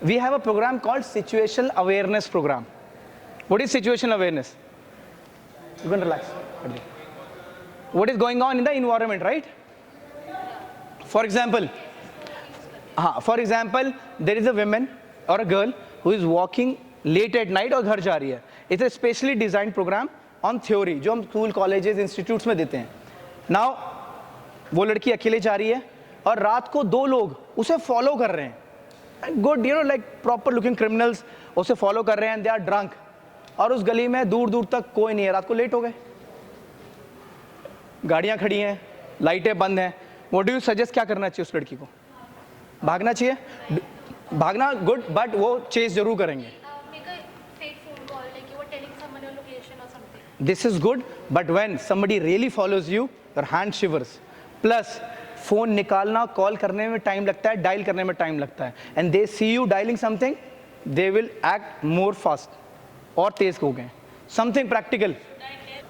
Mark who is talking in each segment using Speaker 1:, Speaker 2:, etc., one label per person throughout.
Speaker 1: we have a program called situational awareness program. What is situational awareness? You can relax. What is going on in the environment, right? For example, there is a woman or a girl who is walking late at night और घर जा रही है. It's a specially designed program on theory जो हम school, colleges, institutes में देते हैं. Now वो लड़की अकेले जा रही है और रात को दो लोग उसे फॉलो कर रहे हैं. Good, you know, like proper looking criminals उसे फॉलो कर रहे हैं. They are drunk. और उस गली में दूर दूर तक कोई नहीं है. रात को लेट हो गए, गाड़ियां खड़ी हैं, लाइटें बंद हैं. What do you suggest, क्या करना चाहिए उस लड़की को? भागना चाहिए. भागना गुड, बट वो चेस जरूर करेंगे. This is good, but when somebody really follows you, your hand shivers. Plus, phone निकालना, कॉल करने में टाइम लगता है, डायल करने में टाइम लगता है. And they see you dialing something, they will act more fast. और तेज हो गए. Something practical.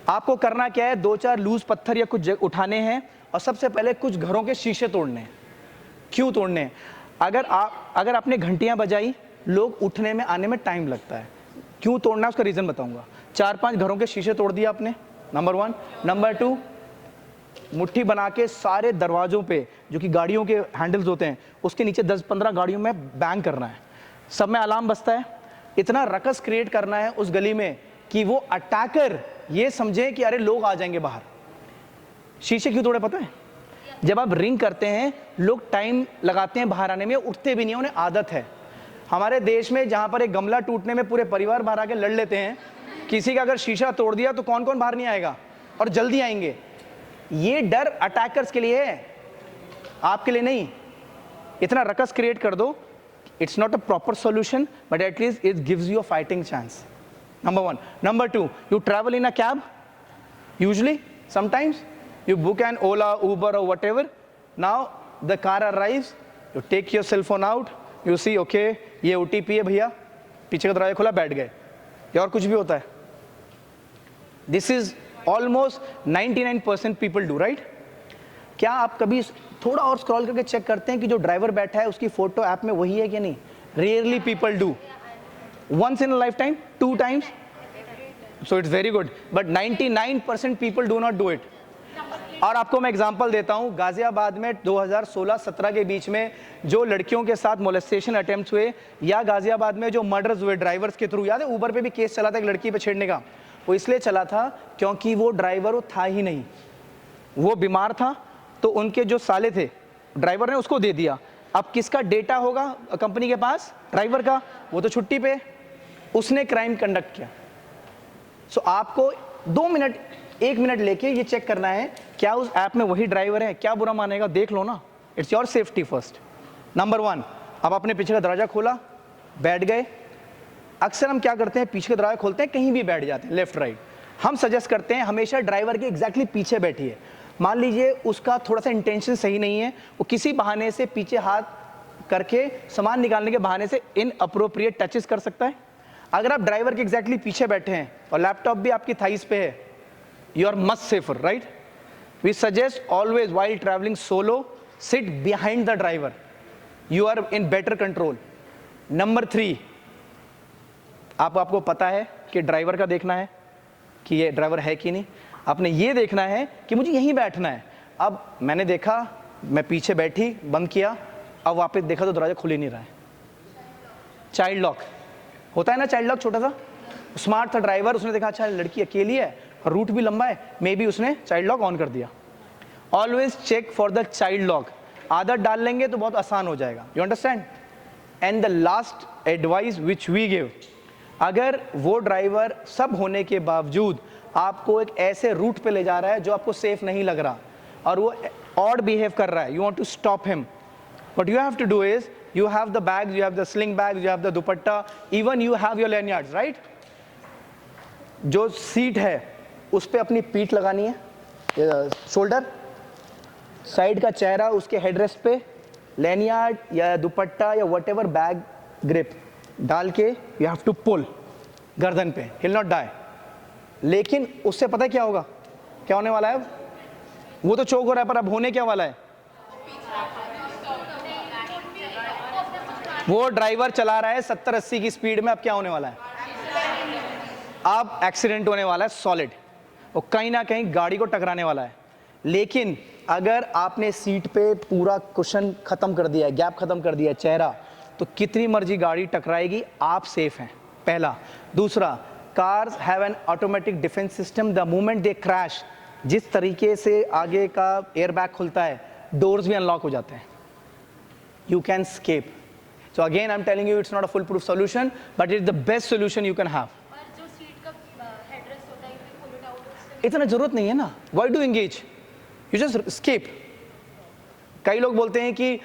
Speaker 1: आपको करना क्या है? 2-4 लूज पत्थर या कुछ उठाने हैं और सबसे पहले कुछ घरों के शीशे तोड़ने हैं. क्यों तोड़ने हैं? अगर आपने घंटियां बजाई, लोग उठने में आने में टाइम लगता है. क्यों तोड़ना है उसका रीजन बताऊंगा. 4-5 घरों के शीशे तोड़ दिया आपने, नंबर 1. नंबर 2, मुट्ठी बना के सारे दरवाजों पे जो कि गाड़ियों के हैंडल्स होते हैं उसके नीचे 10-15 गाड़ियों में बैंग करना है. सब में अलार्म बजता है. इतना रकस क्रिएट करना है उस गली में कि वो अटैकर ये समझे कि अरे लोग आ जाएंगे बाहर. शीशे क्यों तोड़े पता है? जब आप रिंग करते हैं, लोग टाइम लगाते हैं बाहर आने में, उठते भी नहीं, उन्हें आदत है. हमारे देश में जहां पर एक गमला टूटने में पूरे परिवार बाहर आके लड़ लेते हैं, किसी का अगर शीशा तोड़ दिया तो कौन कौन बाहर नहीं आएगा और जल्दी आएंगे. ये डर अटैकर्स के लिए है, आपके लिए नहीं. इतना रकस क्रिएट कर दो. It's not a proper solution, but at least it gives you a fighting chance. Number 1. Number 2, you travel in a cab. Usually sometimes you book an Ola, Uber or whatever. Now the car arrives, you take your cell phone out, you see okay ये OTP है भैया, पीछे का दरवाजा खोला, बैठ गए. या और कुछ भी होता है. This is almost 99% people do, right? क्या आप कभी थोड़ा और स्क्रॉल करके चेक करते हैं कि जो ड्राइवर बैठा है उसकी फोटो ऐप में वही है कि नहीं? Rarely people do. Once in a lifetime, 2 times. So it's very good. But 99% people do not do it. और आपको मैं एग्जांपल देता हूं. गाजियाबाद में 2016-17 के बीच में जो लड़कियों के साथ मोलेस्टेशन अटेम्प्ट्स हुए, या गाजियाबाद में जो मर्डर्स हुए ड्राइवर्स के थ्रू, याद है ऊबर पे भी केस चला था एक लड़की पे छेड़ने का. वो इसलिए चला था क्योंकि वो ड्राइवर वो था ही नहीं, वो बीमार था. तो उनके जो साले थे, ड्राइवर ने उसको दे दिया. अब किसका डेटा होगा कंपनी के पास? ड्राइवर का. वो तो छुट्टी पे, उसने क्राइम कंडक्ट किया. सो आपको 1 मिनट लेके ये चेक करना है क्या उस ऐप में वही ड्राइवर है. क्या बुरा मानेगा? देख लो ना. It's your safety first. Number 1, अब आपने पीछे का दरवाजा खोला, बैठ गए. अक्सर हम क्या करते हैं, पीछे का दरवाजा खोलते हैं, कहीं भी बैठ जाते हैं, लेफ्ट राइट. हम सजेस्ट करते हैं हमेशा ड्राइवर के एग्जैक्टली पीछे बैठिए. मान लीजिए उसका थोड़ा सा इंटेंशन सही नहीं है, वो किसी बहाने से पीछे हाथ करके सामान निकालने के बहाने से इनअप्रोप्रिएट टचेस कर सकता है. अगर आप ड्राइवर के एग्जैक्टली पीछे बैठे हैं और लैपटॉप भी आपकी थाइस पे है, you are much safer, right? We suggest always while traveling solo, sit behind the driver. You are in better control. Number 3, आपको पता है कि ड्राइवर का देखना है कि ये ड्राइवर है कि नहीं. आपने ये देखना है कि मुझे यहीं बैठना है. अब मैंने देखा, मैं पीछे बैठी, बंद किया, अब वापस देखा तो दरवाजा खुल ही नहीं रहा है. चाइल्ड लॉक होता है ना, चाइल्ड लॉक छोटा सा. स्मार्ट था ड्राइवर, उसने देखा अच्छा लड़की अकेली है, रूट भी लंबा है, मे बी उसने चाइल्ड लॉक ऑन कर दिया. Always check for the child lock. आदत डाल लेंगे तो बहुत आसान हो जाएगा. You understand? And the last advice which we give, अगर वो ड्राइवर सब होने के बावजूद आपको एक ऐसे रूट पे ले जा रहा है जो आपको सेफ नहीं लग रहा और वो ऑड बिहेव कर रहा है, you want to stop him. What you have to do is, you have the bags, you have the sling bags, you have the dupatta, even you have your lanyards, right? जो seat है उस पे अपनी पीठ लगानी है, shoulder, side का चेहरा उसके हेडरेस्ट पे, लैनियार्ड या दुपट्टा या व्हाटएवर बैग ग्रिप डाल के यू हैव टू पुल गर्दन पे. He will not die. लेकिन उससे पता है क्या होगा, क्या होने वाला है? अब वो तो चोक हो रहा है, पर अब होने क्या वाला है? वो ड्राइवर चला रहा है 70-80 की स्पीड में, अब क्या होने वाला है? अब एक्सीडेंट होने वाला है सॉलिड, वो कहीं ना कहीं गाड़ी को टकराने वाला है। लेकिन अगर आपने सीट पे पूरा कुशन खत्म कर दिया है, गैप खत्म कर दिया है, चेहरा, तो कितनी मर्जी गाड़ी टकराएगी, आप सेफ हैं, पहला। दूसरा, cars have an automatic defence system, the moment they crash, जिस तरीके से आगे का एयर बैग खुलता है, डोर्स भी अनलॉक हो जाते हैं, you can escape. So again I am telling you, it's not a full proof solution, but it's the best solution you can have. इतना जरूरत नहीं है ना, why do engage, you just escape. कई लोग बोलते हैं कि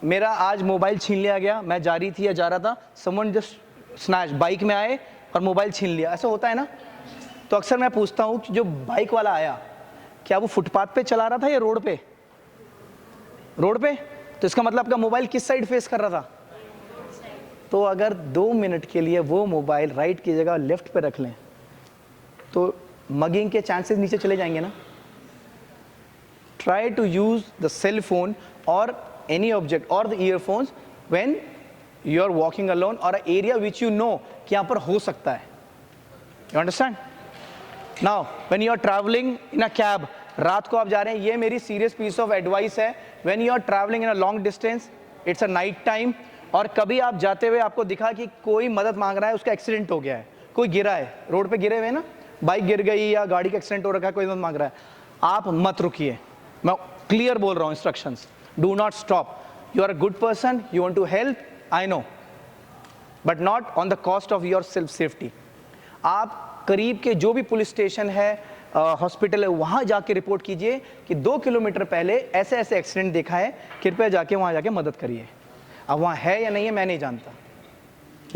Speaker 1: मेरा आज मोबाइल छीन लिया गया, मैं जा रही थी या जा रहा था, समवन जस्ट स्नैच, बाइक में आए और मोबाइल छीन लिया, ऐसा होता है ना। तो अक्सर मैं पूछता हूँ कि जो बाइक वाला आया, क्या वो फुटपाथ पे चला रहा था या रोड पे? रोड पे, तो इसका मतलब आपका मोबाइल किस साइड फेस कर रहा था? तो अगर 2 मिनट के लिए वो मोबाइल राइट की जगह लेफ्ट पे रख लें, तो मगिंग के चांसेस नीचे चले जाएंगे ना। Try to use the cell phone or any object or the earphones when you are walking alone or area which you know कि यहाँ पर हो सकता है। You understand? Now when you are travelling in a cab, रात को आप जा रहे हैं, ये मेरी सीरियस पीस ऑफ एडवाइस है। When you are travelling in a long distance, it's a night time, और कभी आप जाते हुए आपको दिखा कि कोई मदद मांग रहा है, उसका एक्सीडेंट हो गया है, कोई गिरा है, रोड पे गिरे हुए ना, बाइक गिर गई या गाड़ी का एक्सीडेंट हो रखा है, कोई मदद मांग रहा है, आप मत रुकिए। मैं क्लियर बोल रहा हूँ instructions, do not stop. You are a good person, you want to help, I know, but not on the cost of your self safety. आप करीब के जो भी पुलिस स्टेशन है, हॉस्पिटल है, वहाँ जाके रिपोर्ट कीजिए कि 2 किलोमीटर पहले ऐसे ऐसे एक्सीडेंट देखा है, कृपया जाके वहाँ जाके मदद करिए। अब वहाँ है या नहीं है मैं नहीं जानता।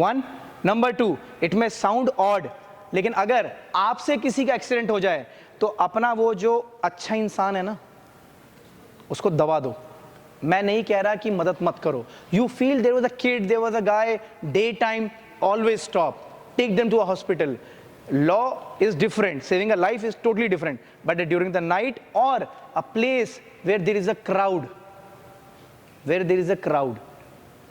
Speaker 1: 1 number 2, it may sound odd, लेकिन अगर आपसे किसी का एक्सीडेंट हो जाए तो अपना वो जो अच्छा इंसान है ना, उसको दबा दो। मैं नहीं कह रहा कि मदद मत करो। You feel there was a kid, there was a guy, day time, always stop, take them to a hospital. Law is different, saving a life is totally different, but during the night or a place where there is a crowd,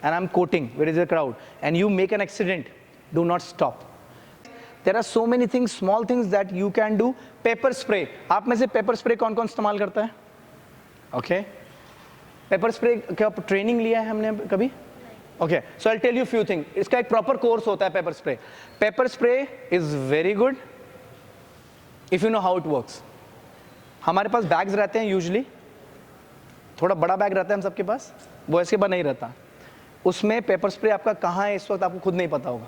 Speaker 1: and I'm quoting, where there is a crowd, and you make an accident, do not stop. There are so many things, small things that you can do. Pepper spray, आप में से paper spray कौन कौन इस्तेमाल करता है? Okay, pepper spray क्या training लिया है हमने कभी? Okay, so I tell you few thing. इसका एक प्रॉपर कोर्स होता है pepper spray. Pepper spray is very good if you know how it works. हमारे पास बैग्स रहते हैं यूजुअली, थोड़ा बड़ा बैग रहता है हम सबके पास, वो ऐसे बना नहीं रहता। उसमें पेपर स्प्रे आपका कहाँ है इस वक्त आपको खुद नहीं पता होगा।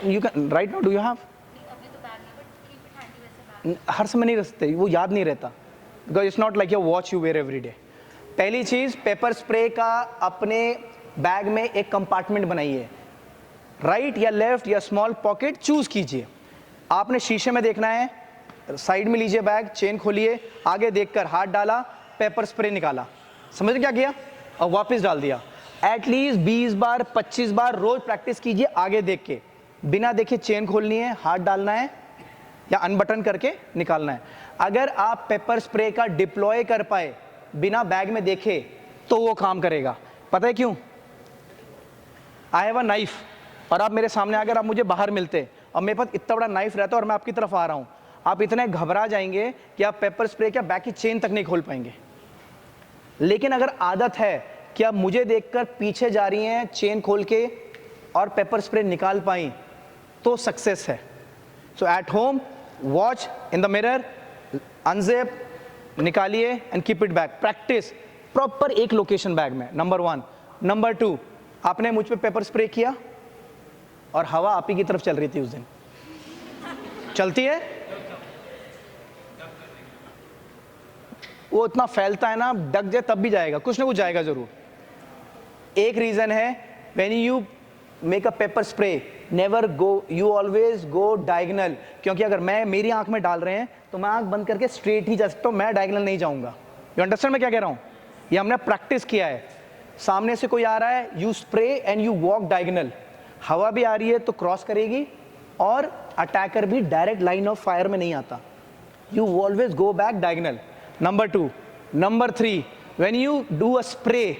Speaker 1: You can write now, do you have? हर समय नहीं रख सकते, वो याद नहीं रहता, because it's not like your watch you wear every day. पहली चीज, पेपर स्प्रे का अपने बैग में एक कंपार्टमेंट बनाइए, राइट या लेफ्ट या स्मॉल पॉकेट चूज कीजिए। आपने शीशे में देखना है, साइड में लीजिए बैग, चेन खोलिए, आगे देखकर हाथ डाला, पेपर स्प्रे निकाला, समझ क्या किया, और वापस डाल दिया। एटलीस्ट 20 बार 25 बार रोज प्रैक्टिस कीजिए, आगे देख के, बिना देखे चेन खोलनी है, हाथ डालना है या अनबटन करके निकालना है। अगर आप पेपर स्प्रे का डिप्लॉय कर पाए बिना बैग में देखे तो वो काम करेगा। पता है क्यों? आई हैव अ नाइफ, और आप मेरे सामने अगर आप मुझे बाहर मिलते और मेरे पास इतना बड़ा नाइफ रहता और मैं आपकी तरफ आ रहा हूं, आप इतने घबरा जाएंगे कि आप पेपर स्प्रे का बैग की चेन तक नहीं खोल पाएंगे। लेकिन अगर आदत है कि आप मुझे देखकर पीछे जा रही हैं चेन खोल के और पेपर स्प्रे निकाल पाई, तो सक्सेस है। So at home, watch in the mirror, unzip, निकालिए and keep it back. Practice proper एक लोकेशन बैग में, नंबर 1। नंबर 2, आपने मुझ पे पेपर स्प्रे किया और हवा आप ही की तरफ चल रही थी उस दिन, चलती है, वो इतना फैलता है ना, डक जाए तब भी जाएगा, कुछ ना कुछ जाएगा जरूर। एक रीजन है, when you make a paper spray, never go, you always go diagonal, क्योंकि अगर मैं मेरी आंख में डाल रहे हैं तो मैं आंख बंद करके स्ट्रेट ही जा सकता हूं, मैं डायगोनल नहीं जाऊंगा। यू अंडरस्टैंड मैं क्या कह रहा हूं? ये हमने प्रैक्टिस किया है। सामने से कोई आ रहा है, you spray and you walk diagonal, हवा भी आ रही है तो क्रॉस करेगी, और अटैकर भी डायरेक्ट लाइन ऑफ फायर में नहीं आता, you always go back diagonal. Number 2। Number 3, When you do a spray,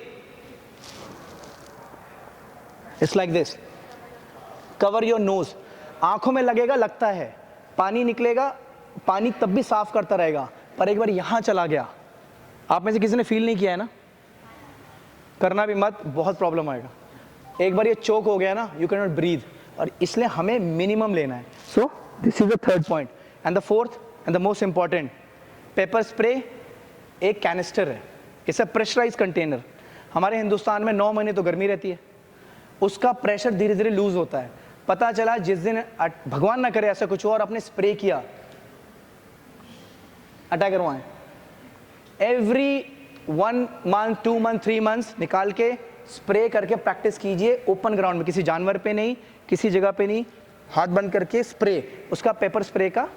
Speaker 1: it's like this. Cover your nose. आंखों में लगेगा, लगता है, पानी निकलेगा, पानी तब भी साफ करता रहेगा, पर एक बार यहां चला गया, आप में से किसी ने फील नहीं किया है ना? करना भी मत, बहुत प्रॉब्लम आएगा। एक बार ये चोक हो गया ना, यू कैन नॉट ब्रीथ, और इसलिए हमें मिनिमम लेना है। So this is the third point. And the fourth and the most important, paper spray एक कैनिस्टर है, इट्स अ प्रेशराइज कंटेनर। हमारे हिंदुस्तान में 9 महीने तो गर्मी रहती है, उसका प्रेशर धीरे धीरे लूज होता है। पता चला जिस दिन भगवान ना करे ऐसा कुछ हो और आपने स्प्रे किया, अटैक करवाएं, एवरी 1 मंथ 2 मंथ 3 मंथ्स निकाल के स्प्रे करके प्रैक्टिस कीजिए ओपन ग्राउंड में, किसी जानवर पे नहीं, किसी जगह पे नहीं, हाथ बंद करके स्प्रे, उसका पेपर स्प्रे का,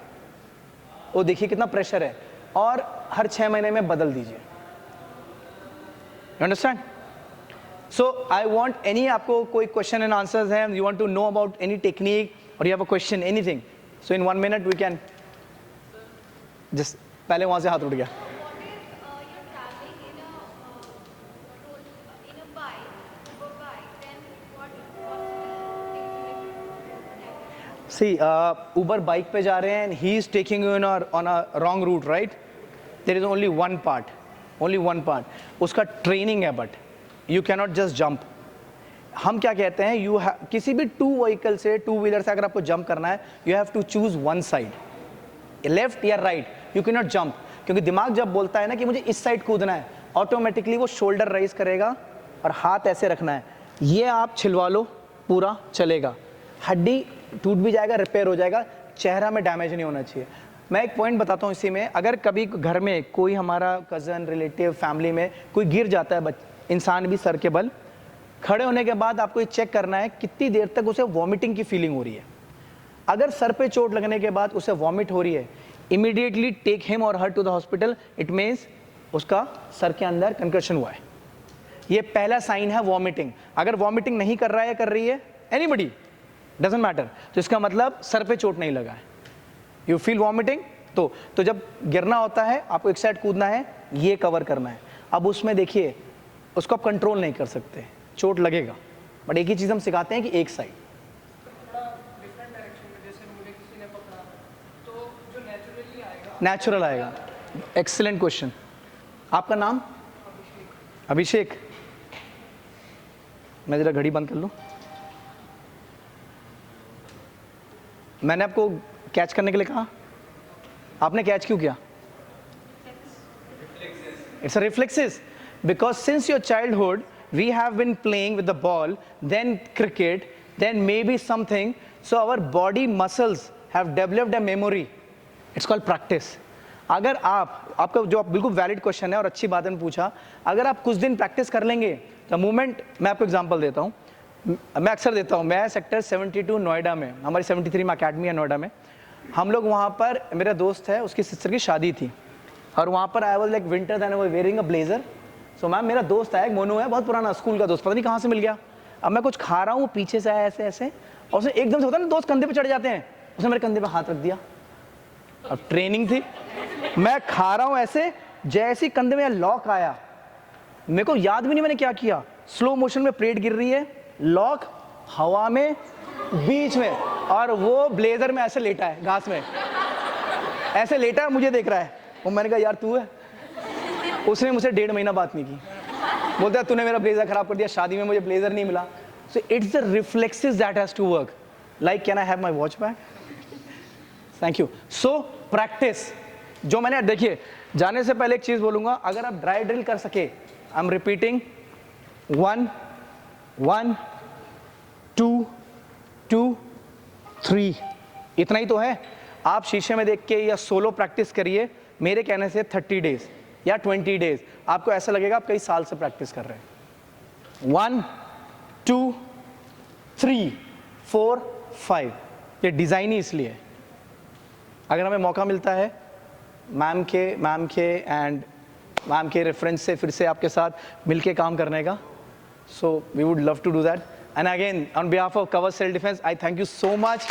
Speaker 1: वो देखिए कितना प्रेशर है, और हर 6 महीने में बदल दीजिए। You understand? So I want any, आपको कोई क्वेश्चन एंड आंसर्स हैं, you want to know about any technique और you have a question, anything, so in 1 minute we can just, पहले वहां से हाथ उठ गया। See, Uber बाइक पे जा रहे हैं and he is taking you on a wrong route, right? There is only one part. उसका ट्रेनिंग है, but you cannot just jump. हम क्या कहते हैं, किसी भी 2 व्हीकल से, 2 व्हीलर से अगर आपको जंप करना है, you have to choose one side, left या राइट, you cannot jump, क्योंकि दिमाग जब बोलता है ना कि मुझे इस साइड कूदना है, ऑटोमेटिकली वो शोल्डर राइज करेगा और हाथ ऐसे रखना है, ये आप छिलवा लो, पूरा चलेगा, हड्डी टूट भी जाएगा, रिपेयर हो जाएगा, चेहरा में डैमेज नहीं होना चाहिए। मैं एक पॉइंट बताता हूँ इसी में, अगर कभी घर में कोई हमारा कज़न, रिलेटिव, फैमिली में कोई गिर जाता है, इंसान भी सर के बल, खड़े होने के बाद आपको ये चेक करना है कितनी देर तक उसे वॉमिटिंग की फीलिंग हो रही है। अगर सर पे चोट लगने के बाद उसे वॉमिट हो रही है, immediately take him or her to the hospital, it means उसका सर के अंदर कंकर्शन हुआ है। ये पहला साइन है वॉमिटिंग। अगर वॉमिटिंग नहीं कर रहा है या कर रही है, एनीबडी, डजंट मैटर, तो इसका मतलब सर पे चोट नहीं लगा है। यू फील वॉमिटिंग, तो जब गिरना होता है आपको एक साइड कूदना है, ये कवर करना है। अब उसमें देखिए, उसको आप कंट्रोल नहीं कर सकते, चोट लगेगा, बट एक ही चीज़ हम सिखाते हैं कि एक साइड, नेचुरल आएगा। Excellent question. आपका नाम? अभिषेक। मैं जरा घड़ी बंद कर लूँ। मैंने आपको कैच करने के लिए कहा, आपने कैच क्यों किया? It's a reflexes, because since your childhood we have been playing with the ball, then cricket, then maybe something, so our body muscles have developed a memory. It's called practice. अगर आपका जो बिल्कुल valid question है और अच्छी बात है पूछा, अगर आप कुछ दिन प्रैक्टिस कर लेंगे, द मोमेंट, मैं आपको एग्जांपल देता हूँ, मैं अक्सर देता हूँ, मैं सेक्टर 72 नोएडा में, हमारी 73 में अकेडमी है नोएडा में, हम लोग वहाँ पर, मेरा दोस्त है, उसकी सिस्टर की शादी थी, और वहाँ पर I was like winter then I was wearing a blazer. So ma'am, मेरा दोस्त आया, मोनू है, बहुत पुराना स्कूल का दोस्त, पता नहीं कहाँ से मिल गया। अब मैं कुछ खा रहा हूँ, पीछे से आया ऐसे ऐसे, और उसने एकदम से, होता है ना दोस्त कंधे पे चढ़ जाते हैं, उसने मेरे कंधे पे हाथ रख दिया। अब ट्रेनिंग थी, मैं खा रहा हूँ ऐसे, जैसे कंधे में लॉक आया, मेरे को याद भी नहीं मैंने क्या किया, स्लो मोशन में प्लेट गिर रही है, लॉक हवा में बीच में, और वो ब्लेजर में ऐसे लेटा है, घास में ऐसे लेटा है, मुझे देख रहा है। और मैंने कहा यार तू है? उसने मुझसे 1.5 महीना बात नहीं की, बोलता है तूने मेरा ब्लेजर खराब कर दिया, शादी में मुझे ब्लेजर नहीं मिला। So it's the reflexes that has to work, like can I have my watch back, thank you. So practice, जो मैंने, देखिए जाने से पहले एक चीज बोलूंगा, अगर आप ड्राई ड्रिल कर सके, आई एम रिपीटिंग, 1 1 2 2 3, इतना ही तो है। आप शीशे में देख के या सोलो प्रैक्टिस करिए, मेरे कहने से 30 डेज या 20 डेज, आपको ऐसा लगेगा आप कई साल से प्रैक्टिस कर रहे हैं। 1 2 3 4 5, ये डिज़ाइन ही इसलिए है। अगर हमें मौका मिलता है मैम के रेफरेंस से फिर से आपके साथ मिलके काम करने का, so we would love to do that. And again, on behalf of Cover Self Defense, I thank you so much.